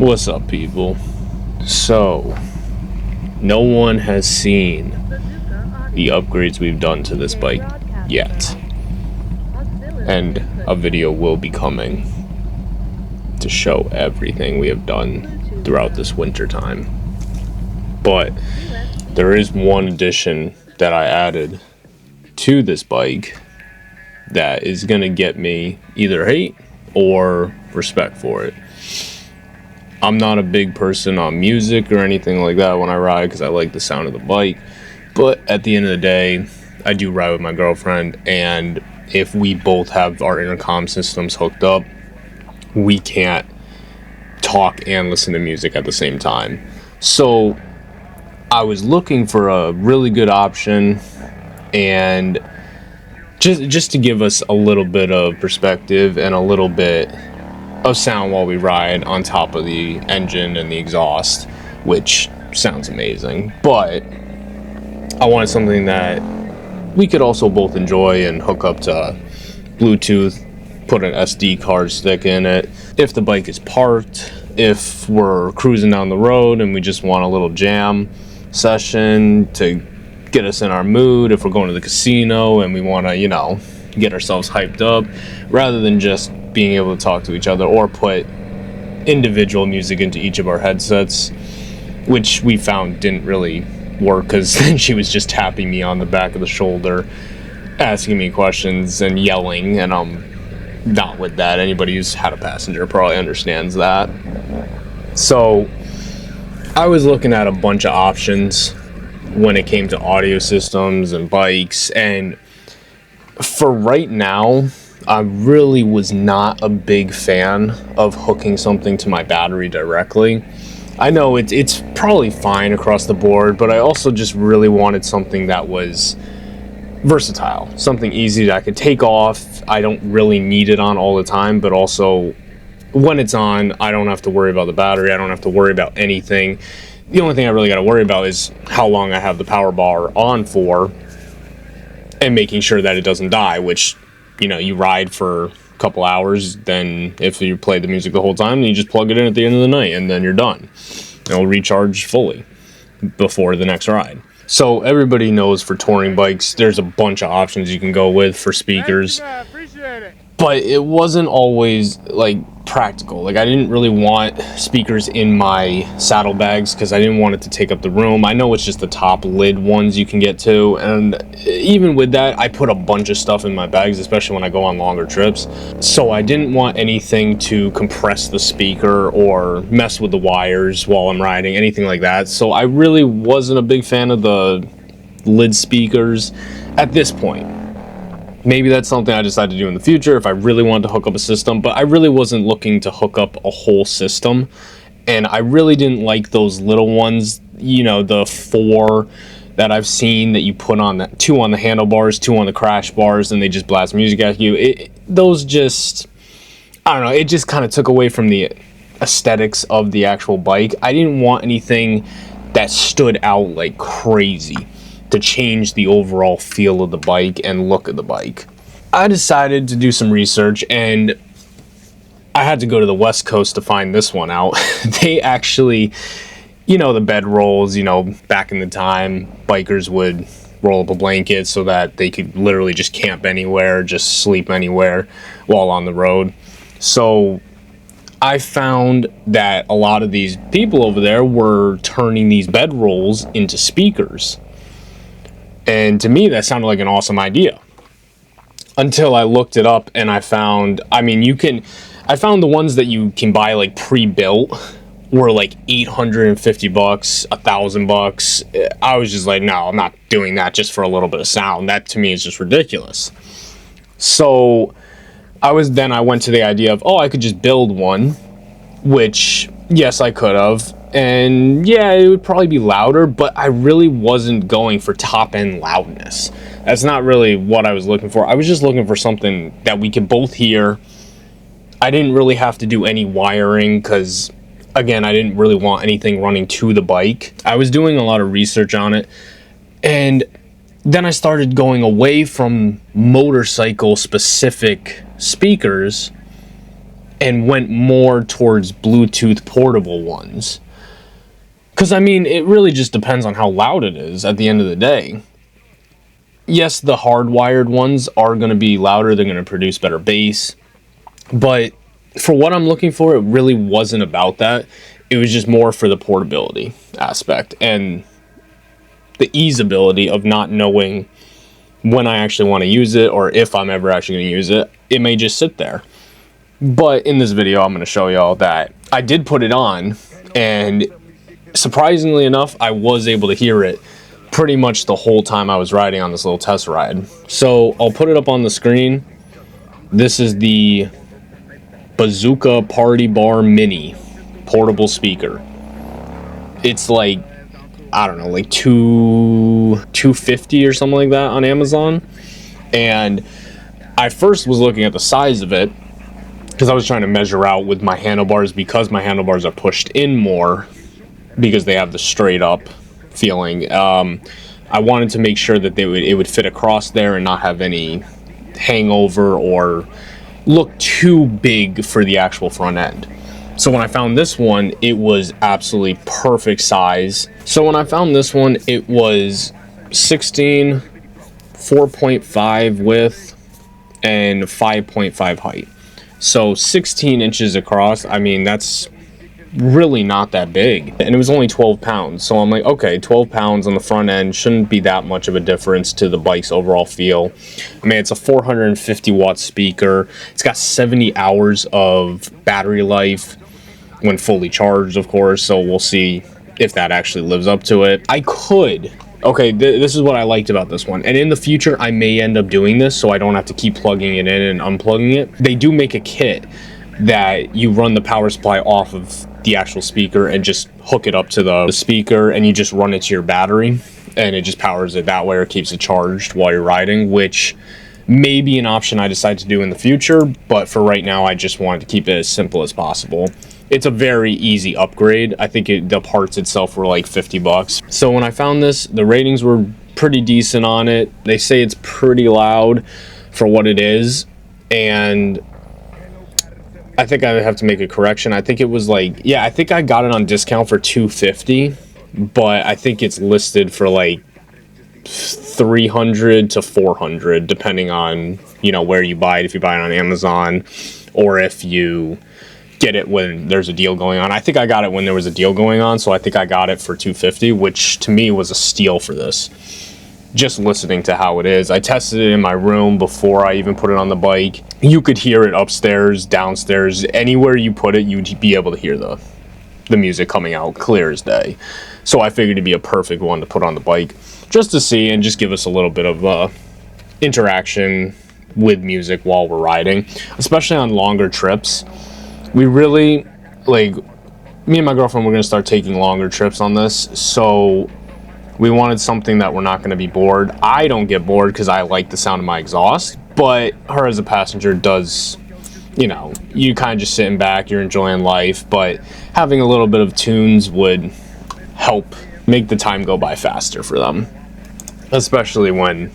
What's up, people? So, no one has seen the upgrades we've done to this bike yet, and a video will be coming to show everything we have done throughout this winter time. But there is one addition that I added to this bike that is gonna get me either hate or respect for it. I'm not a big person on music or anything like that when I ride because I like the sound of the bike, but at the end of the day, I do ride with my girlfriend, and if we both have our intercom systems hooked up, we can't talk and listen to music at the same time. So I was looking for a really good option, and just to give us a little bit of perspective and a little bit of sound while we ride on top of the engine and the exhaust, which sounds amazing. But I wanted something that we could also both enjoy and hook up to Bluetooth, put an SD card stick in it. If the bike is parked, if we're cruising down the road and we just want a little jam session to get us in our mood, if we're going to the casino and we want to, get ourselves hyped up, rather than just being able to talk to each other or put individual music into each of our headsets, which we found didn't really work because then she was just tapping me on the back of the shoulder, asking me questions and yelling, and I'm not with that. Anybody who's had a passenger probably understands that. So I was looking at a bunch of options when it came to audio systems and bikes, and for right now, I really was not a big fan of hooking something to my battery directly. I know it's probably fine across the board, but I also just really wanted something that was versatile, something easy that I could take off. I don't really need it on all the time, but also when it's on, I don't have to worry about the battery. I don't have to worry about anything. The only thing I really got to worry about is how long I have the power bar on for and making sure that it doesn't die, which, you ride for a couple hours, then if you play the music the whole time, you just plug it in at the end of the night and then you're done. It'll recharge fully before the next ride. So everybody knows for touring bikes, there's a bunch of options you can go with for speakers. Appreciate it. But it wasn't always practical. I didn't really want speakers in my saddlebags because I didn't want it to take up the room. I know it's just the top lid ones you can get to, and even with that, I put a bunch of stuff in my bags, especially when I go on longer trips. So I didn't want anything to compress the speaker or mess with the wires while I'm riding, anything like that. So I really wasn't a big fan of the lid speakers at this point. Maybe that's something I decide to do in the future if I really wanted to hook up a system, but I really wasn't looking to hook up a whole system. And I really didn't like those little ones, the 4 that I've seen that you put on 2 on the handlebars, 2 on the crash bars, and they just blast music at you. Those just, I don't know, it just kind of took away from the aesthetics of the actual bike. I didn't want anything that stood out like crazy to change the overall feel of the bike and look of the bike. I decided to do some research, and I had to go to the West Coast to find this one out. They actually, the bedrolls, back in the time, bikers would roll up a blanket so that they could literally just camp anywhere, just sleep anywhere while on the road. So I found that a lot of these people over there were turning these bedrolls into speakers. And to me, that sounded like an awesome idea. Until I looked it up and I found the ones that you can buy pre-built were $850, $1,000. I was just like, no, I'm not doing that just for a little bit of sound. That to me is just ridiculous. So I went to the idea of, I could just build one, which yes, I could have. And yeah, it would probably be louder, but I really wasn't going for top-end loudness. That's not really what I was looking for. I was just looking for something that we could both hear. I didn't really have to do any wiring because, again, I didn't really want anything running to the bike. I was doing a lot of research on it, and then I started going away from motorcycle-specific speakers and went more towards Bluetooth portable ones. Because, I mean, it really just depends on how loud it is at the end of the day. Yes, the hardwired ones are going to be louder. They're going to produce better bass. But for what I'm looking for, it really wasn't about that. It was just more for the portability aspect and the easeability of not knowing when I actually want to use it, or if I'm ever actually going to use it. It may just sit there. But in this video, I'm going to show y'all that I did put it on, and surprisingly enough, I was able to hear it pretty much the whole time I was riding on this little test ride. So I'll put it up on the screen. This is the Bazooka Party Bar Mini portable speaker. It's like, I don't know, like $250 or something like that on Amazon. And I first was looking at the size of it because I was trying to measure out with my handlebars, because my handlebars are pushed in more because they have the straight up feeling. I wanted to make sure that it would fit across there and not have any hangover or look too big for the actual front end. So when I found this one, it was absolutely perfect size. So when I found this one, it was 16, 4.5 width, and 5.5 height. So 16 inches across. I mean, that's really not that big. And it was only 12 pounds. So I'm like, okay, 12 pounds on the front end shouldn't be that much of a difference to the bike's overall feel. I mean, it's a 450 watt speaker. It's got 70 hours of battery life when fully charged, of course. So we'll see if that actually lives up to it. This is what I liked about this one. And in the future, I may end up doing this so I don't have to keep plugging it in and unplugging it. They do make a kit that you run the power supply off of the actual speaker and just hook it up to the speaker, and you just run it to your battery and it just powers it that way, or keeps it charged while you're riding, which may be an option I decide to do in the future. But for right now, I just wanted to keep it as simple as possible. It's a very easy upgrade. I think the parts itself were like $50. So when I found this, the ratings were pretty decent on it. They say it's pretty loud for what it is, and I think I have to make a correction. I think it was like, yeah, I think I got it on discount for $250, but I think it's listed for like $300 to $400, depending on, you know, where you buy it. If you buy it on Amazon, or if you get it when there's a deal going on. I think I got it when there was a deal going on, so I think I got it for $250, which to me was a steal for this. Just listening to how it is. I tested it in my room before I even put it on the bike. You could hear it upstairs, downstairs, anywhere you put it, you'd be able to hear the music coming out clear as day. So I figured it'd be a perfect one to put on the bike just to see and just give us a little bit of interaction with music while we're riding, especially on longer trips. We really, like, me and my girlfriend, we're going to start taking longer trips on this, so we wanted something that we're not going to be bored. I don't get bored because I like the sound of my exhaust, but her as a passenger does, you know, you kind of just sitting back, you're enjoying life, but having a little bit of tunes would help make the time go by faster for them, especially when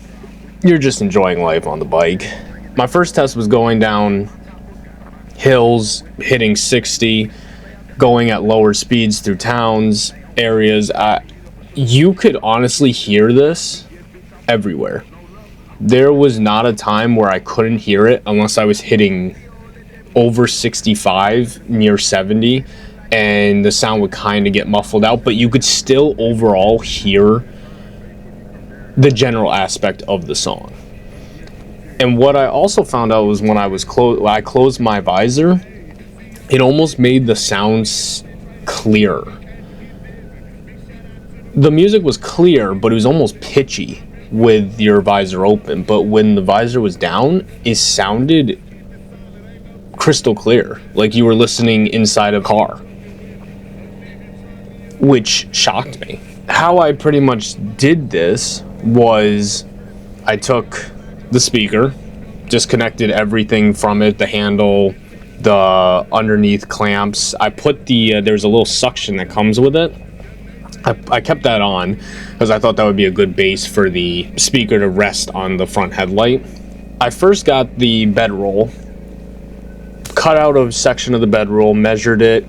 you're just enjoying life on the bike. My first test was going down hills, hitting 60, going at lower speeds through towns, areas. You could honestly hear this everywhere. There was not a time where I couldn't hear it unless I was hitting over 65, near 70, and the sound would kind of get muffled out, but you could still overall hear the general aspect of the song. And what I also found out was when I closed my visor, it almost made the sounds clearer. The music was clear, but it was almost pitchy with your visor open. But when the visor was down, it sounded crystal clear, like you were listening inside a car, which shocked me. How I pretty much did this was I took the speaker, disconnected everything from it, the handle, the underneath clamps. I put there's a little suction that comes with it. I kept that on because I thought that would be a good base for the speaker to rest on the front headlight. I first got the bedroll cut out a section of the bedroll, measured it,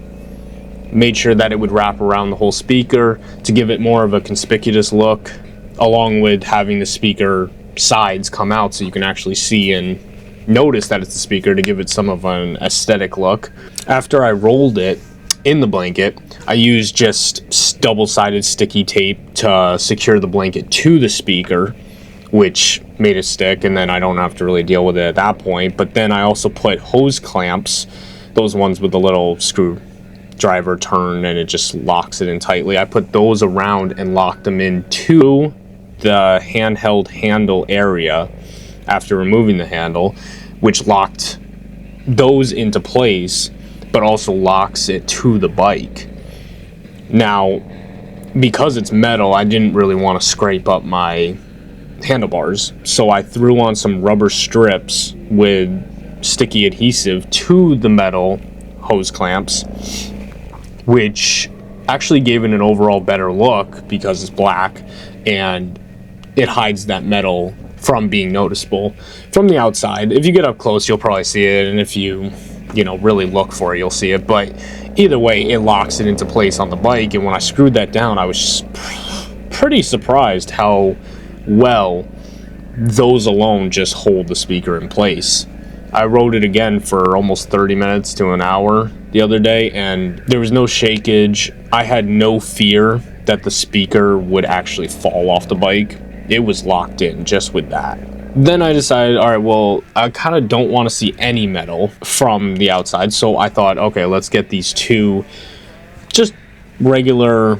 made sure that it would wrap around the whole speaker to give it more of a conspicuous look, along with having the speaker sides come out so you can actually see and notice that it's the speaker to give it some of an aesthetic look. After I rolled it in the blanket, I used just double-sided sticky tape to secure the blanket to the speaker, which made it stick, and then I don't have to really deal with it at that point. But then I also put hose clamps, those ones with the little screwdriver turn and it just locks it in tightly. I put those around and locked them into the handheld handle area after removing the handle, which locked those into place, but also locks it to the bike. Now, because it's metal, I didn't really want to scrape up my handlebars, so I threw on some rubber strips with sticky adhesive to the metal hose clamps, which actually gave it an overall better look because it's black and it hides that metal from being noticeable from the outside. If you get up close, you'll probably see it, and if you really look for it, you'll see it. But either way, it locks it into place on the bike, and when I screwed that down, I was pretty surprised how well those alone just hold the speaker in place. I rode it again for almost 30 minutes to an hour the other day, and there was no shakage. I had no fear that the speaker would actually fall off the bike. It was locked in just with that. Then I decided, all right, well, I kind of don't want to see any metal from the outside, so I thought, okay, let's get these two just regular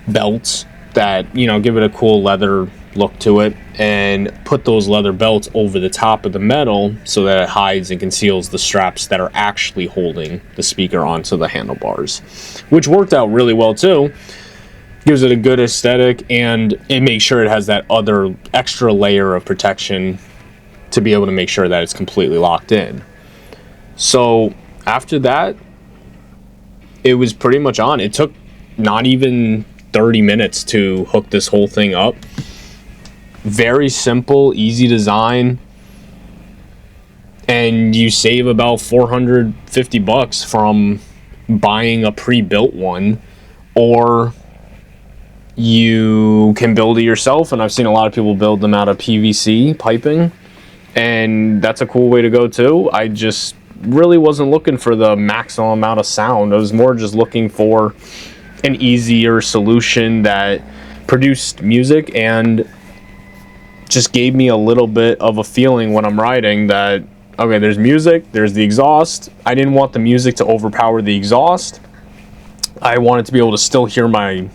belts that, give it a cool leather look to it, and put those leather belts over the top of the metal so that it hides and conceals the straps that are actually holding the speaker onto the handlebars, which worked out really well too. Gives it a good aesthetic, and it makes sure it has that other extra layer of protection to be able to make sure that it's completely locked in. So after that, it was pretty much on. It took not even 30 minutes to hook this whole thing up. Very simple, easy design, and you save about $450 from buying a pre-built one, or you can build it yourself, and I've seen a lot of people build them out of PVC piping, and that's a cool way to go too. I just really wasn't looking for the maximum amount of sound. I was more just looking for an easier solution that produced music and just gave me a little bit of a feeling when I'm riding that, okay, there's music, there's the exhaust. I didn't want the music to overpower the exhaust. I wanted to be able to still hear my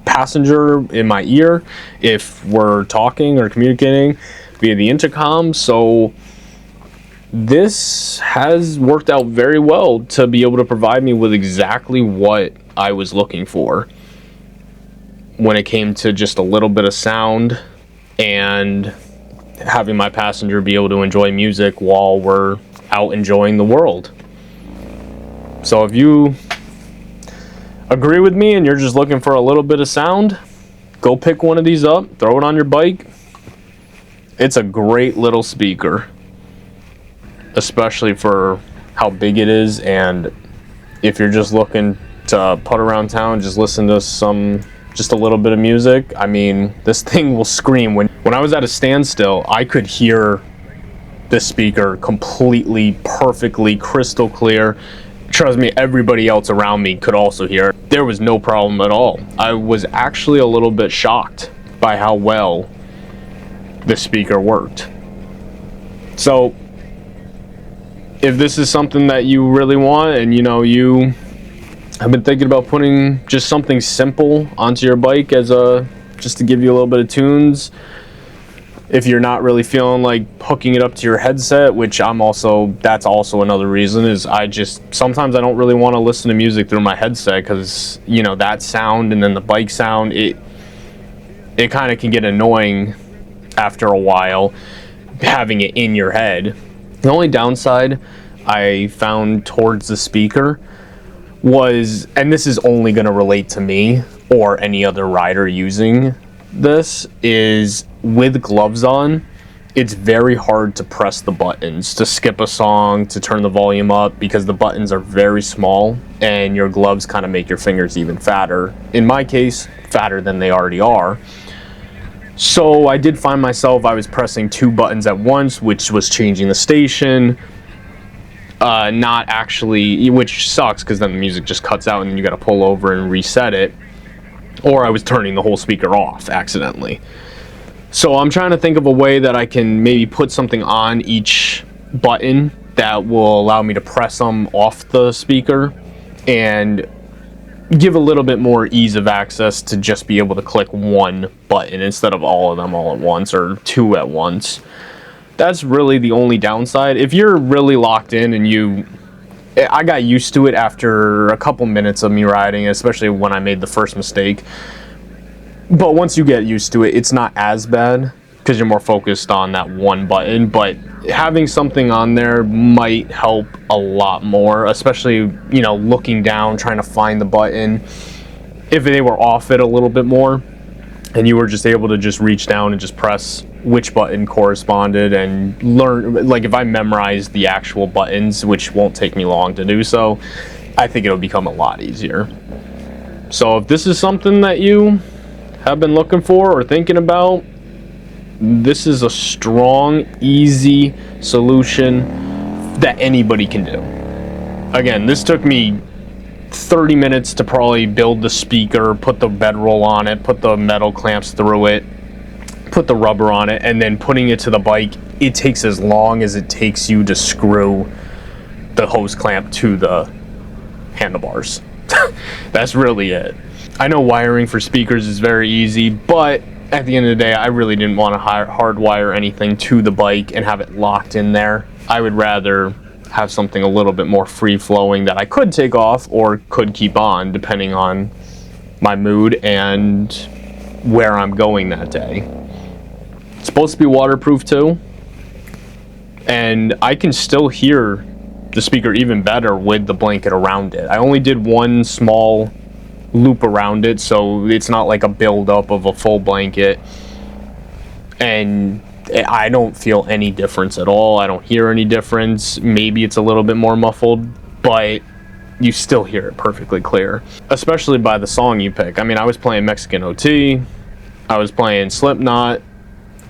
passenger in my ear if we're talking or communicating via the intercom. So this has worked out very well to be able to provide me with exactly what I was looking for when it came to just a little bit of sound and having my passenger be able to enjoy music while we're out enjoying the world. So if you agree with me and you're just looking for a little bit of sound, go pick one of these up, throw it on your bike. It's a great little speaker, especially for how big it is, and if you're just looking to put around town, just listen to just a little bit of music. I mean, this thing will scream. When I was at a standstill, I could hear this speaker completely, perfectly, crystal clear. Trust me, everybody else around me could also hear it. There was no problem at all. I was actually a little bit shocked by how well the speaker worked. So if this is something that you really want, and you have been thinking about putting just something simple onto your bike just to give you a little bit of tunes, if you're not really feeling like hooking it up to your headset, which that's also another reason, is sometimes I don't really want to listen to music through my headset, because that sound and then the bike sound, it kind of can get annoying after a while having it in your head. The only downside I found towards the speaker was, and this is only going to relate to me or any other rider using this, is with gloves on it's very hard to press the buttons, to skip a song, to turn the volume up, because the buttons are very small and your gloves kind of make your fingers even fatter. In my case, fatter than they already are. So I did find myself, I was pressing 2 buttons at once, which was changing the station. Not actually, which sucks because then the music just cuts out and then you got to pull over and reset it. Or I was turning the whole speaker off accidentally. So I'm trying to think of a way that I can maybe put something on each button that will allow me to press them off the speaker and give a little bit more ease of access to just be able to click one button instead of all of them all at once, or 2 at once. That's really the only downside. If you're really locked in and I got used to it after a couple minutes of me riding, especially when I made the first mistake. But once you get used to it, it's not as bad because you're more focused on that one button. But having something on there might help a lot more, especially, you know, looking down, trying to find the button. If they were off it a little bit more and you were just able to just reach down and just press which button corresponded and learn, like if I memorized the actual buttons, which won't take me long to do so, I think it'll become a lot easier. So if this is something that you have been looking for or thinking about, this is a strong, easy solution that anybody can do. Again, this took me 30 minutes to probably build the speaker, put the bedroll on it, put the metal clamps through it, put the rubber on it, and then putting it to the bike. It takes as long as it takes you to screw the hose clamp to the handlebars. That's really it. I know wiring for speakers is very easy, but at the end of the day, I really didn't want to hardwire anything to the bike and have it locked in there. I would rather have something a little bit more free-flowing that I could take off or could keep on, depending on my mood and where I'm going that day. It's supposed to be waterproof too, and I can still hear the speaker even better with the blanket around it. I only did one small loop around it, so it's not like a build-up of a full blanket, and I don't feel any difference at all. I don't hear any difference. Maybe it's a little bit more muffled, but you still hear it perfectly clear, especially by the song you pick. I mean, I was playing Mexican OT, I was playing Slipknot,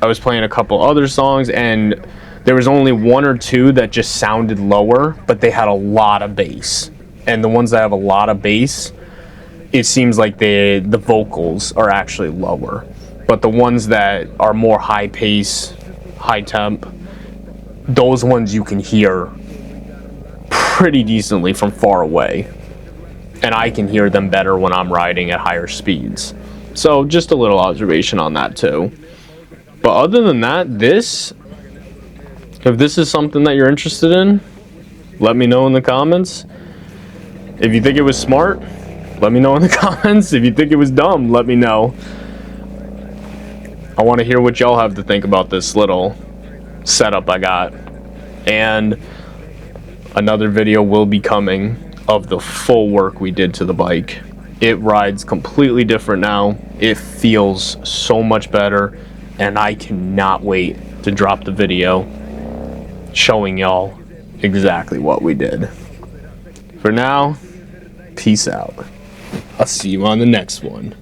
I was playing a couple other songs, and there was only 1 or 2 that just sounded lower, but they had a lot of bass. And the ones that have a lot of bass, it seems like the vocals are actually lower. But the ones that are more high pace, high temp, those ones you can hear pretty decently from far away. And I can hear them better when I'm riding at higher speeds. So just a little observation on that too. But other than that, if this is something that you're interested in, let me know in the comments. If you think it was smart, let me know in the comments. If you think it was dumb, let me know. I want to hear what y'all have to think about this little setup I got. And another video will be coming of the full work we did to the bike. It rides completely different now. It feels so much better, and I cannot wait to drop the video showing y'all exactly what we did. For now, peace out. I'll see you on the next one.